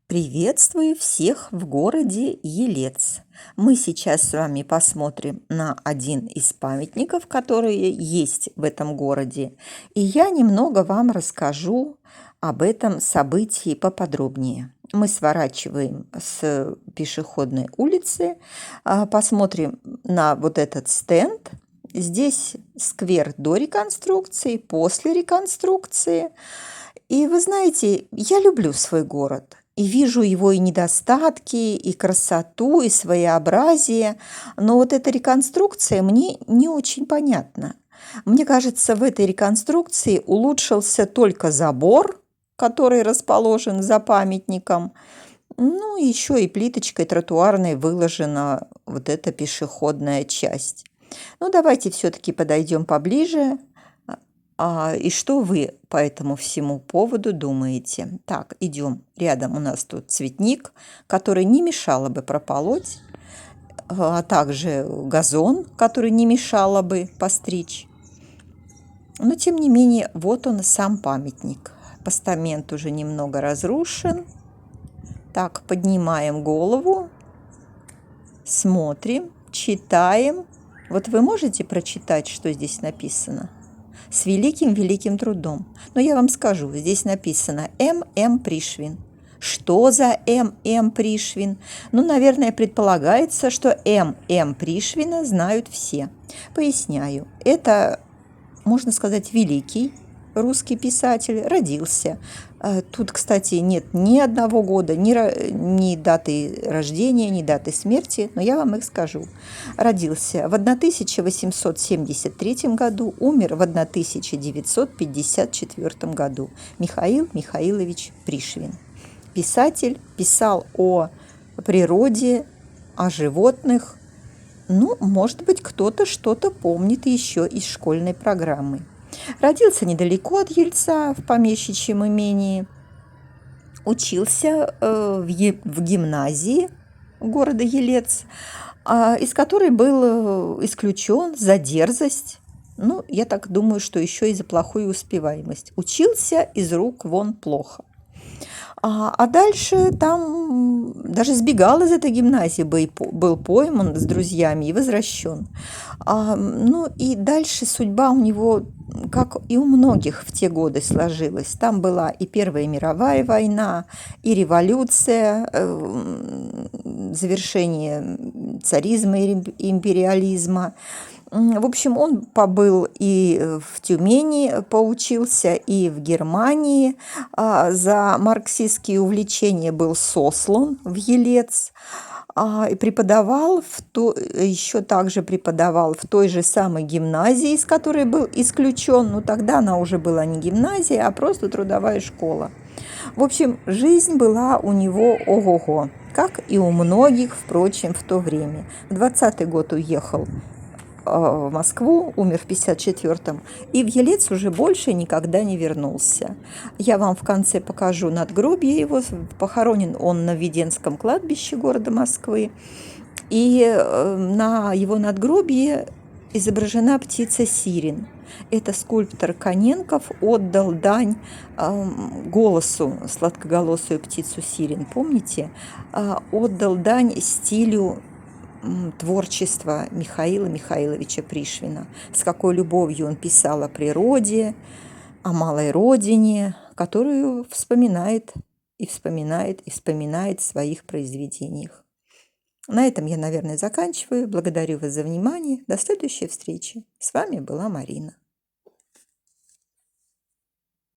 Приветствую всех в городе Елец. Мы сейчас с вами посмотрим на один из памятников, которые есть в этом городе, и я немного вам расскажу об этом событии поподробнее. Мы сворачиваем с пешеходной улицы, посмотрим на вот этот стенд. Здесь сквер до реконструкции, после реконструкции. И вы знаете, я люблю свой город и вижу его и недостатки, и красоту, и своеобразие, но вот эта реконструкция мне не очень понятна. Мне кажется, в этой реконструкции улучшился только забор, который расположен за памятником, ну, еще и плиточкой тротуарной выложена вот эта пешеходная часть. Ну, давайте все-таки подойдем поближе. И что вы по этому всему поводу думаете? Так, идем. Рядом у нас тут цветник, который не мешало бы прополоть, а также газон, который не мешало бы постричь. Но, тем не менее, вот он сам памятник. Постамент уже немного разрушен. Так, поднимаем голову, смотрим, читаем. Вот вы можете прочитать, что здесь написано? С великим-великим трудом. Но я вам скажу, здесь написано М.М. Пришвин. Что за М.М. Пришвин? Ну, наверное, предполагается, что М.М. Пришвина знают все. Поясняю. Это, можно сказать, великий русский писатель, родился. Тут, кстати, нет ни одного года, ни даты рождения, ни даты смерти, но я вам их скажу. Родился в 1873 году, умер в 1954 году. Михаил Михайлович Пришвин. Писатель, писал о природе, о животных. Ну, может быть, кто-то что-то помнит еще из школьной программы. Родился недалеко от Ельца, в помещичьем имении. Учился в гимназии города Елец, из которой был исключен за дерзость. Ну, я так думаю, что еще и за плохую успеваемость. Учился из рук вон плохо. А дальше там даже сбегал из этой гимназии, был пойман с друзьями и возвращен. Ну и дальше судьба у него, как и у многих в те годы, сложилась. Там была и Первая мировая война, и революция, завершение царизма и империализма. В общем, он побыл и в Тюмени, поучился, и в Германии. За марксистские увлечения был сослан в Елец. И преподавал, еще также преподавал в той же самой гимназии, из которой был исключен. Но тогда она уже была не гимназия, а просто трудовая школа. В общем, жизнь была у него ого-го, как и у многих, впрочем, в то время. В 20-й год уехал в Москву, умер в 54-м, и в Елец уже больше никогда не вернулся. Я вам в конце покажу надгробие его. Похоронен он на Введенском кладбище города Москвы. И на его надгробии изображена птица сирен. Это скульптор Коненков отдал дань голосу, сладкоголосую птицу сирен, помните? Отдал дань стилю творчества Михаила Михайловича Пришвина, с какой любовью он писал о природе, о малой родине, которую вспоминает и вспоминает и вспоминает в своих произведениях. На этом я, наверное, заканчиваю. Благодарю вас за внимание. До следующей встречи. С вами была Марина.